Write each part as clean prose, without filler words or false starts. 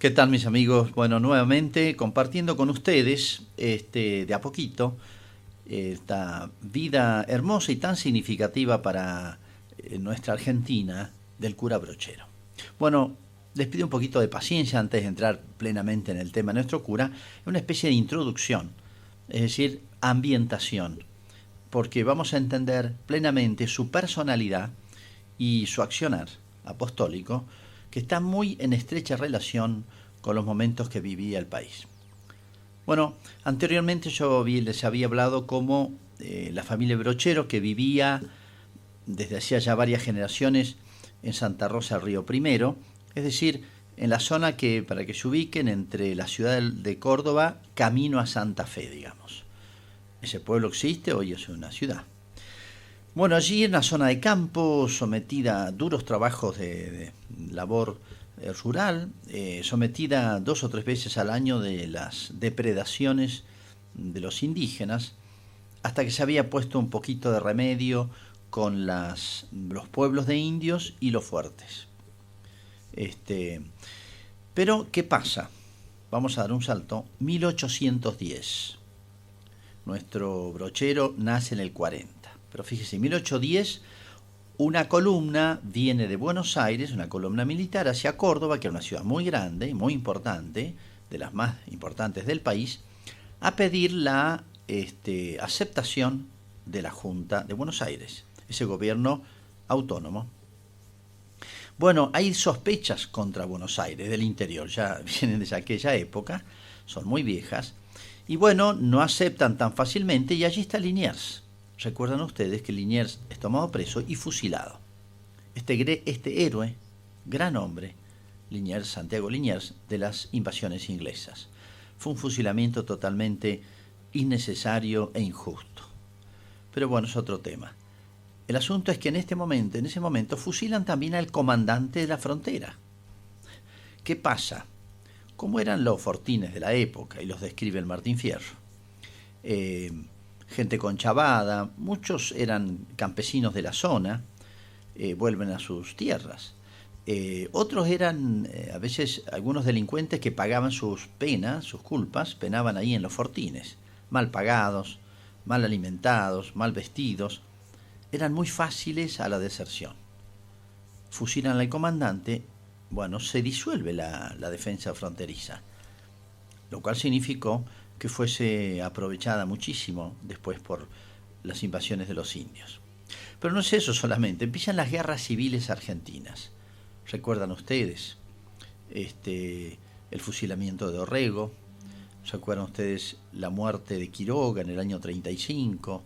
¿Qué tal, mis amigos? Bueno, nuevamente compartiendo con ustedes de a poquito esta vida hermosa y tan significativa para nuestra Argentina del cura Brochero. Bueno, les pido un poquito de paciencia antes de entrar plenamente en el tema de nuestro cura, una especie de introducción, es decir, ambientación, porque vamos a entender plenamente su personalidad y su accionar apostólico, que está muy en estrecha relación con los momentos que vivía el país. Bueno, anteriormente les había hablado como la familia Brochero, que vivía desde hacía ya varias generaciones en Santa Rosa del Río Primero, es decir, en la zona que, para que se ubiquen, entre la ciudad de Córdoba, camino a Santa Fe, digamos. Ese pueblo existe, hoy es una ciudad. Bueno, allí en la zona de campo, sometida a duros trabajos de labor rural, sometida 2 o 3 veces al año de las depredaciones de los indígenas, hasta que se había puesto un poquito de remedio con los pueblos de indios y los fuertes. Pero, ¿qué pasa? Vamos a dar un salto. 1810. Nuestro Brochero nace en el 40. Pero fíjese, en 1810 una columna viene de Buenos Aires, una columna militar, hacia Córdoba, que era una ciudad muy grande y muy importante, de las más importantes del país, a pedir la aceptación de la Junta de Buenos Aires, ese gobierno autónomo. Bueno, hay sospechas contra Buenos Aires del interior, ya vienen desde aquella época, son muy viejas, y bueno, no aceptan tan fácilmente, y allí está Liniers. Recuerdan ustedes que Liniers es tomado preso y fusilado. Este héroe, gran hombre, Liniers, Santiago Liniers, de las invasiones inglesas. Fue un fusilamiento totalmente innecesario e injusto. Pero bueno, es otro tema. El asunto es que en ese momento, fusilan también al comandante de la frontera. ¿Qué pasa? ¿Cómo eran los fortines de la época? Y los describe el Martín Fierro. Gente conchavada, muchos eran campesinos de la zona, vuelven a sus tierras. Otros eran a veces algunos delincuentes que pagaban sus penas, sus culpas, penaban ahí en los fortines, mal pagados, mal alimentados, mal vestidos, eran muy fáciles a la deserción. Fusilan al comandante, bueno, se disuelve la defensa fronteriza, lo cual significó que fuese aprovechada muchísimo después por las invasiones de los indios. Pero no es eso solamente, empiezan las guerras civiles argentinas. ¿Recuerdan ustedes? El fusilamiento de Dorrego, ¿recuerdan ustedes la muerte de Quiroga en el año 35?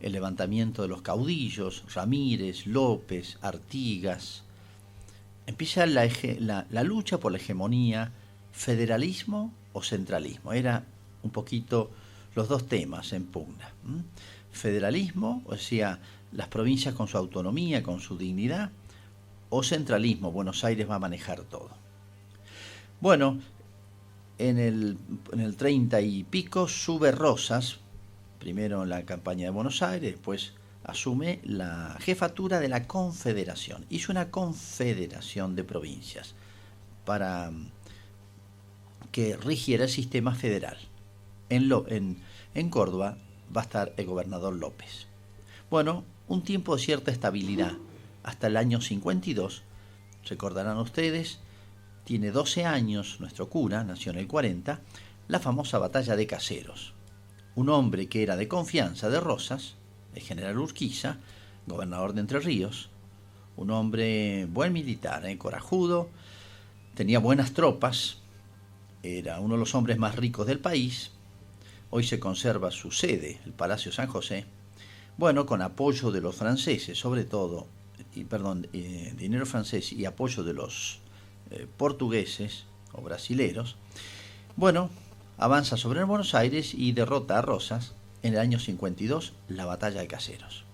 El levantamiento de los caudillos, Ramírez, López, Artigas. Empieza la lucha por la hegemonía, federalismo o centralismo. Era un poquito los dos temas en pugna. Federalismo, o sea, las provincias con su autonomía, con su dignidad, o centralismo, Buenos Aires va a manejar todo. Bueno, en el 30 y pico sube Rosas, primero en la campaña de Buenos Aires, después asume la jefatura de la Confederación. Hizo una confederación de provincias para que rigiera el sistema federal. En Córdoba va a estar el gobernador López. Bueno, un tiempo de cierta estabilidad, hasta el año 52, recordarán ustedes, tiene 12 años nuestro cura, nació en el 40, la famosa batalla de Caseros. Un hombre que era de confianza de Rosas, el general Urquiza, gobernador de Entre Ríos, un hombre buen militar, corajudo, tenía buenas tropas, era uno de los hombres más ricos del país. Hoy se conserva su sede, el Palacio San José. Bueno, con apoyo de los franceses, sobre todo, dinero francés y apoyo de los portugueses o brasileros. Bueno, avanza sobre Buenos Aires y derrota a Rosas en el año 52, la batalla de Caseros.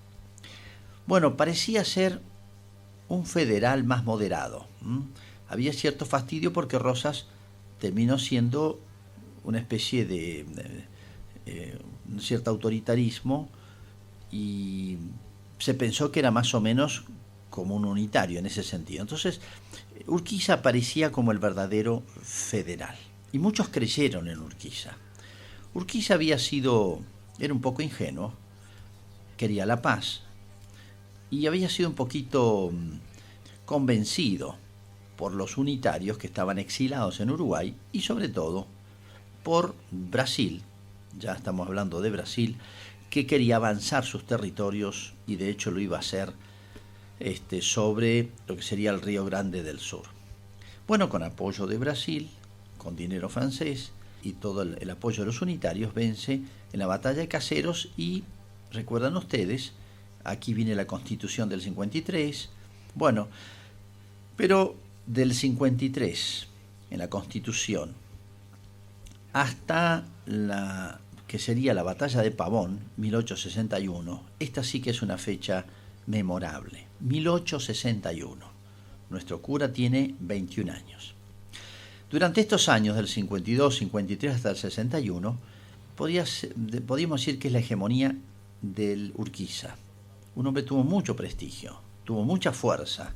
Bueno, parecía ser un federal más moderado. Había cierto fastidio porque Rosas terminó siendo una especie de un cierto autoritarismo y se pensó que era más o menos como un unitario en ese sentido. Entonces, Urquiza parecía como el verdadero federal. Y muchos creyeron en Urquiza. Urquiza era un poco ingenuo, quería la paz y había sido un poquito convencido por los unitarios que estaban exilados en Uruguay y sobre todo por Brasil, ya estamos hablando de Brasil, que quería avanzar sus territorios y de hecho lo iba a hacer sobre lo que sería el Río Grande del Sur. Bueno, con apoyo de Brasil, con dinero francés y todo el apoyo de los unitarios, vence en la batalla de Caseros y, recuerdan ustedes, aquí viene la Constitución del 53, bueno, pero del 53, en la Constitución, hasta la que sería la batalla de Pavón, 1861, esta sí que es una fecha memorable, 1861. Nuestro cura tiene 21 años. Durante estos años, del 52, 53 hasta el 61, podríamos decir que es la hegemonía del Urquiza. Un hombre tuvo mucho prestigio, tuvo mucha fuerza,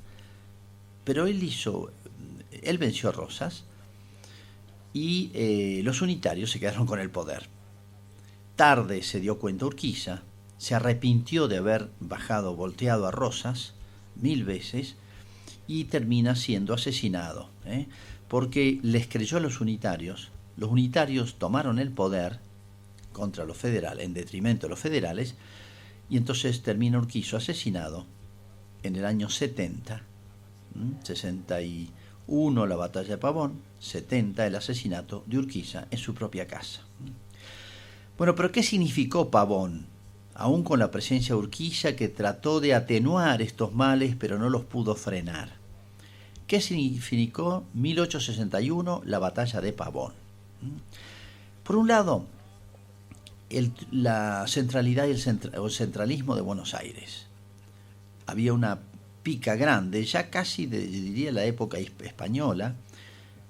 pero él venció a Rosas y los unitarios se quedaron con el poder. Tarde se dio cuenta Urquiza, se arrepintió de haber volteado a Rosas 1000 veces y termina siendo asesinado, porque les creyó a los unitarios tomaron el poder contra los federales, en detrimento de los federales, y entonces termina Urquiza asesinado en el año 70, 61 la batalla de Pavón, 70 el asesinato de Urquiza en su propia casa. Bueno, pero ¿qué significó Pavón? Aún con la presencia de Urquiza, que trató de atenuar estos males, pero no los pudo frenar. ¿Qué significó 1861 la batalla de Pavón? Por un lado, la centralidad y el centralismo de Buenos Aires. Había una pica grande, ya casi diría la época española,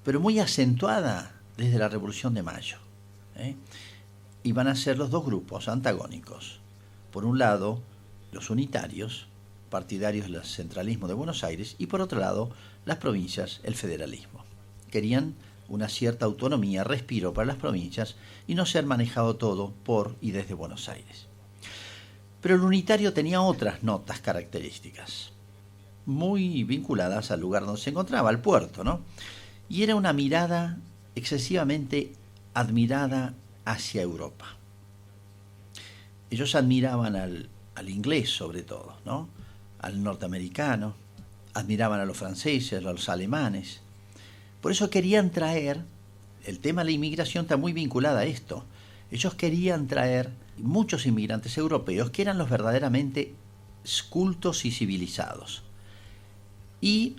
pero muy acentuada desde la Revolución de Mayo. Y van a ser los dos grupos antagónicos. Por un lado, los unitarios, partidarios del centralismo de Buenos Aires, y por otro lado, las provincias, el federalismo. Querían una cierta autonomía, respiro para las provincias y no ser manejado todo por y desde Buenos Aires. Pero el unitario tenía otras notas características, muy vinculadas al lugar donde se encontraba, al puerto, ¿no? Y era una mirada excesivamente admirada hacia Europa. Ellos admiraban al inglés sobre todo, ¿no? Al norteamericano, admiraban a los franceses, a los alemanes. Por eso querían traer, el tema de la inmigración está muy vinculado a esto, ellos querían traer muchos inmigrantes europeos que eran los verdaderamente cultos y civilizados. Y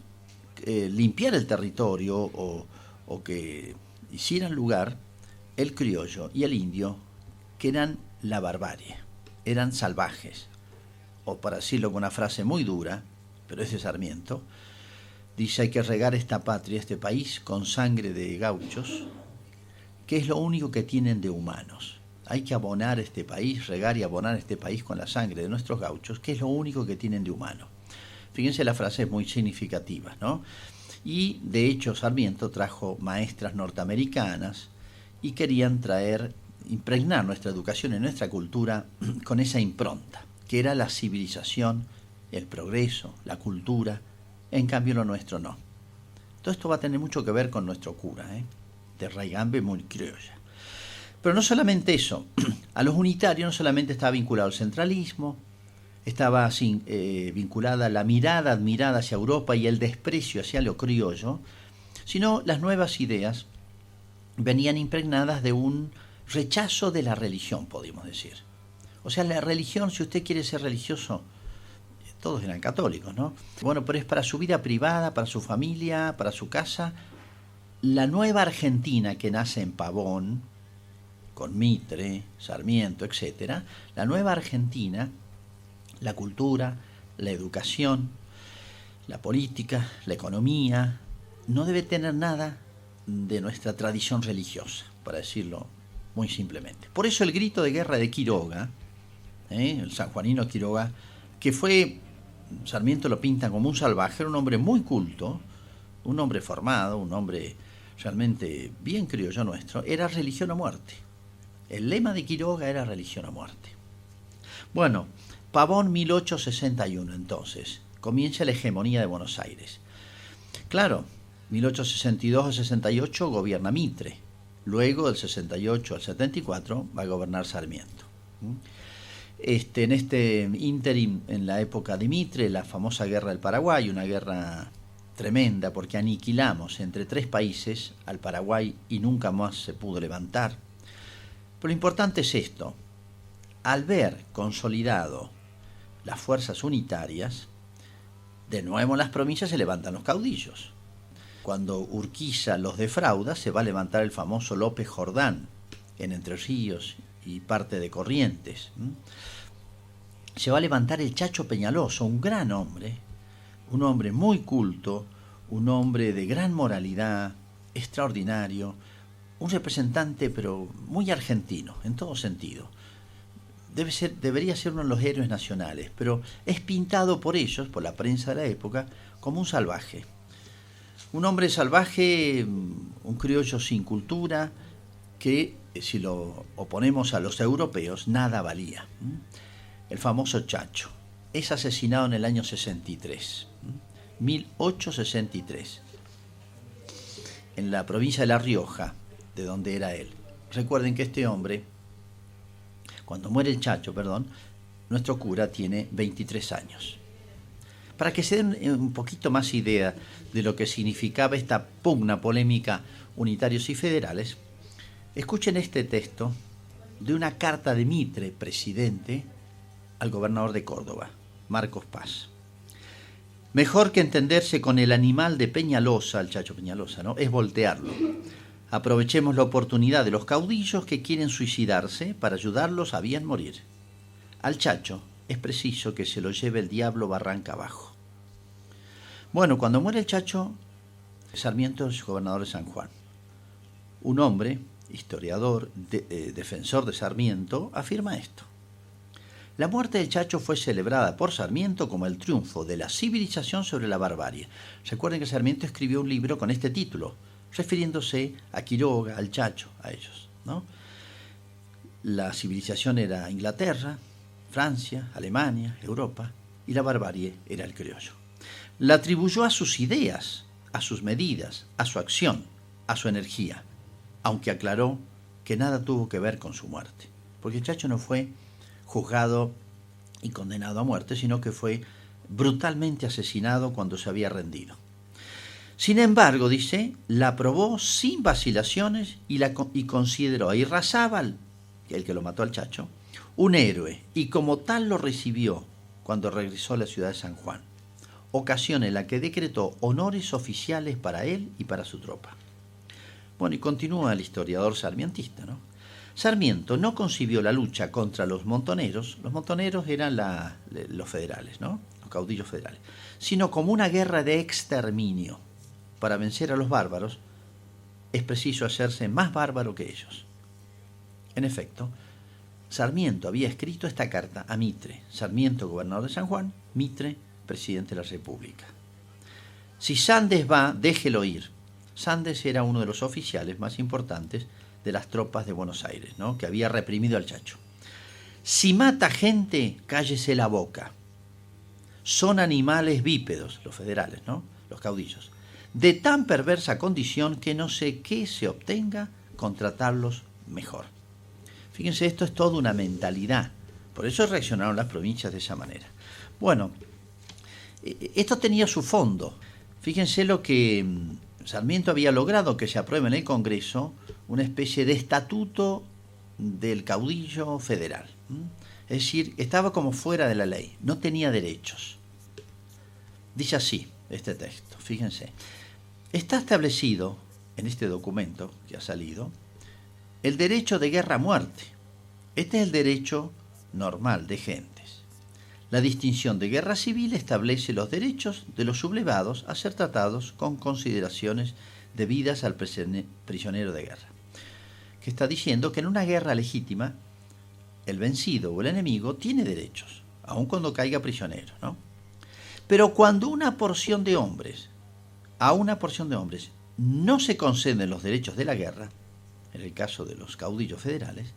limpiar el territorio o que hicieran lugar el criollo y el indio, que eran la barbarie, eran salvajes. O para decirlo con una frase muy dura, pero es de Sarmiento, dice: hay que regar esta patria, este país, con sangre de gauchos, que es lo único que tienen de humanos. Hay que abonar este país, regar y abonar este país con la sangre de nuestros gauchos, que es lo único que tienen de humano. Fíjense, la frase es muy significativa, ¿no? Y de hecho Sarmiento trajo maestras norteamericanas y querían impregnar nuestra educación y nuestra cultura con esa impronta, que era la civilización, el progreso, la cultura. En cambio lo nuestro no. Todo esto va a tener mucho que ver con nuestro cura, de raigambe muy criolla. Pero no solamente eso, a los unitarios no solamente estaba vinculado el centralismo, estaba vinculada la mirada admirada hacia Europa y el desprecio hacia lo criollo, sino las nuevas ideas venían impregnadas de un rechazo de la religión, podemos decir. O sea, la religión, si usted quiere ser religioso, todos eran católicos, ¿no? Bueno, pero es para su vida privada, para su familia, para su casa. La nueva Argentina que nace en Pavón, con Mitre, Sarmiento, etc., la nueva Argentina, la cultura, la educación, la política, la economía, no debe tener nada de nuestra tradición religiosa, para decirlo muy simplemente. Por eso el grito de guerra de Quiroga, el sanjuanino Quiroga, que fue Sarmiento lo pintan como un salvaje, era un hombre muy culto, un hombre formado, un hombre realmente bien criollo nuestro, era religión o muerte. El lema de Quiroga era religión o muerte. Bueno, Pavón 1861 entonces, comienza la hegemonía de Buenos Aires. Claro, 1862 al 68 gobierna Mitre, luego del 68 al 74 va a gobernar Sarmiento. En este ínterim, en la época de Mitre, la famosa guerra del Paraguay, una guerra tremenda porque aniquilamos entre 3 países al Paraguay y nunca más se pudo levantar. Pero lo importante es esto: al ver consolidado las fuerzas unitarias, de nuevo en las provincias se levantan los caudillos. Cuando Urquiza los defrauda, se va a levantar el famoso López Jordán en Entre Ríos y parte de Corrientes. Se va a levantar el Chacho Peñalosa, un gran hombre, un hombre muy culto, un hombre de gran moralidad, extraordinario, un representante pero muy argentino en todo sentido. Debería ser uno de los héroes nacionales, pero es pintado por ellos, por la prensa de la época, como un salvaje. Un hombre salvaje, un criollo sin cultura, que si lo oponemos a los europeos, nada valía. El famoso Chacho es asesinado en el año 63, 1863, en la provincia de La Rioja, de donde era él. Recuerden que este hombre, cuando muere el Chacho, nuestro cura tiene 23 años. Para que se den un poquito más idea de lo que significaba esta pugna polémica unitarios y federales, escuchen este texto de una carta de Mitre, presidente, al gobernador de Córdoba, Marcos Paz. Mejor que entenderse con el animal de Peñalosa, el Chacho Peñalosa, ¿no?, es voltearlo. Aprovechemos la oportunidad de los caudillos que quieren suicidarse para ayudarlos a bien morir. Al Chacho es preciso que se lo lleve el diablo barranca abajo. Bueno, cuando muere el Chacho, Sarmiento es gobernador de San Juan. Un hombre, historiador, defensor de Sarmiento, afirma esto: la muerte del Chacho fue celebrada por Sarmiento como el triunfo de la civilización sobre la barbarie. Recuerden que Sarmiento escribió un libro con este título, refiriéndose a Quiroga, al Chacho, a ellos, ¿no? La civilización era Inglaterra, Francia, Alemania, Europa, y la barbarie era el criollo. La atribuyó a sus ideas, a sus medidas, a su acción, a su energía, aunque aclaró que nada tuvo que ver con su muerte, porque el Chacho no fue juzgado y condenado a muerte, sino que fue brutalmente asesinado cuando se había rendido. Sin embargo, dice, la aprobó sin vacilaciones y consideró a Irrazábal, el que lo mató al Chacho, un héroe, y como tal lo recibió cuando regresó a la ciudad de San Juan, ocasión en la que decretó honores oficiales para él y para su tropa. Bueno, y continúa el historiador sarmientista, ¿no? Sarmiento no concibió la lucha contra los montoneros eran los federales, ¿no?, los caudillos federales, sino como una guerra de exterminio. Para vencer a los bárbaros es preciso hacerse más bárbaro que ellos. En efecto, Sarmiento había escrito esta carta a Mitre, Sarmiento, gobernador de San Juan, Mitre, presidente de la República. Si Sandes va, déjelo ir. Sandes era uno de los oficiales más importantes de las tropas de Buenos Aires, ¿no?, que había reprimido al Chacho. Si mata gente, cállese la boca. Son animales bípedos, los federales, ¿no?, los caudillos, de tan perversa condición que no sé qué se obtenga con tratarlos mejor. Fíjense, esto es toda una mentalidad. Por eso reaccionaron las provincias de esa manera. Bueno, esto tenía su fondo. Fíjense lo que Sarmiento había logrado, que se apruebe en el Congreso una especie de estatuto del caudillo federal. Es decir, estaba como fuera de la ley, no tenía derechos. Dice así este texto, fíjense. Está establecido en este documento que ha salido el derecho de guerra a muerte. Este es el derecho normal de gentes. La distinción de guerra civil establece los derechos de los sublevados a ser tratados con consideraciones debidas al prisionero de guerra. Que está diciendo que en una guerra legítima el vencido o el enemigo tiene derechos, aun cuando caiga prisionero, ¿no? Pero cuando a una porción de hombres, no se conceden los derechos de la guerra, en el caso de los caudillos federales,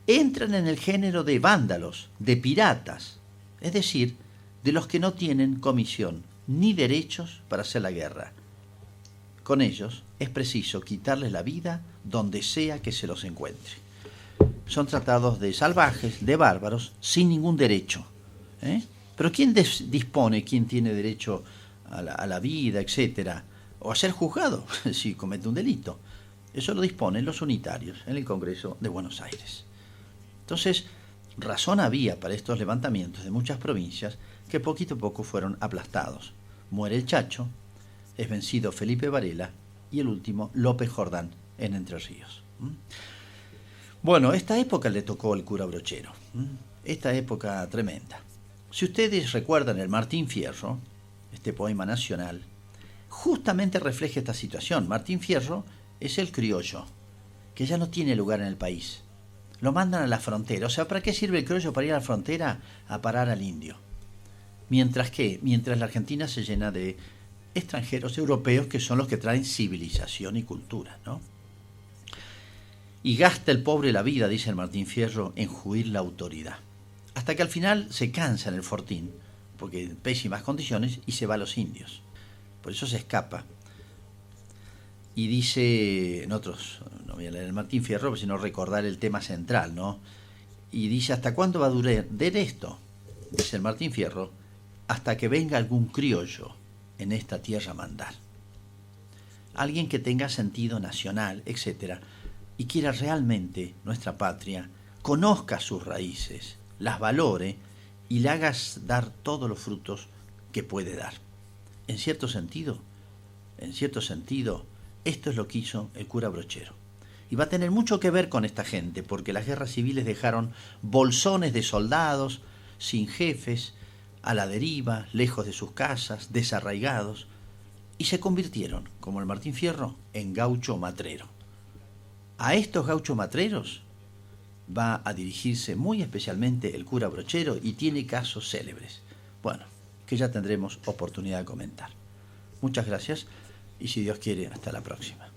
entran en el género de vándalos, de piratas, es decir, de los que no tienen comisión ni derechos para hacer la guerra. Con ellos es preciso quitarles la vida donde sea que se los encuentre. Son tratados de salvajes, de bárbaros, sin ningún derecho. Pero ¿quién dispone, quién tiene derecho a la vida, etcétera? O a ser juzgado si comete un delito. Eso lo disponen los unitarios en el Congreso de Buenos Aires. Entonces, razón había para estos levantamientos de muchas provincias que poquito a poco fueron aplastados. Muere el Chacho, es vencido Felipe Varela y el último López Jordán en Entre Ríos. Bueno, esta época le tocó al cura Brochero, esta época tremenda. Si ustedes recuerdan el Martín Fierro, este poema nacional, justamente refleja esta situación. Martín Fierro es el criollo, que ya no tiene lugar en el país. Lo mandan a la frontera. O sea, ¿para qué sirve el criollo para ir a la frontera? A parar al indio. Mientras la Argentina se llena de extranjeros europeos que son los que traen civilización y cultura, ¿no? Y gasta el pobre la vida, dice el Martín Fierro, en juir la autoridad. Hasta que al final se cansa en el fortín, porque en pésimas condiciones, y se va a los indios. Por eso se escapa. Y dice, en otros, no voy a leer el Martín Fierro, sino recordar el tema central, ¿no? Y dice, ¿hasta cuándo va a durar esto? Dice el Martín Fierro, hasta que venga algún criollo en esta tierra a mandar. Alguien que tenga sentido nacional, etcétera, y quiera realmente nuestra patria, conozca sus raíces, las valore y le hagas dar todos los frutos que puede dar. En cierto sentido, esto es lo que hizo el cura Brochero. Y va a tener mucho que ver con esta gente, porque las guerras civiles dejaron bolsones de soldados, sin jefes, a la deriva, lejos de sus casas, desarraigados, y se convirtieron, como el Martín Fierro, en gaucho matrero. A estos gauchos matreros va a dirigirse muy especialmente el cura Brochero y tiene casos célebres. Bueno, que ya tendremos oportunidad de comentar. Muchas gracias y si Dios quiere, hasta la próxima.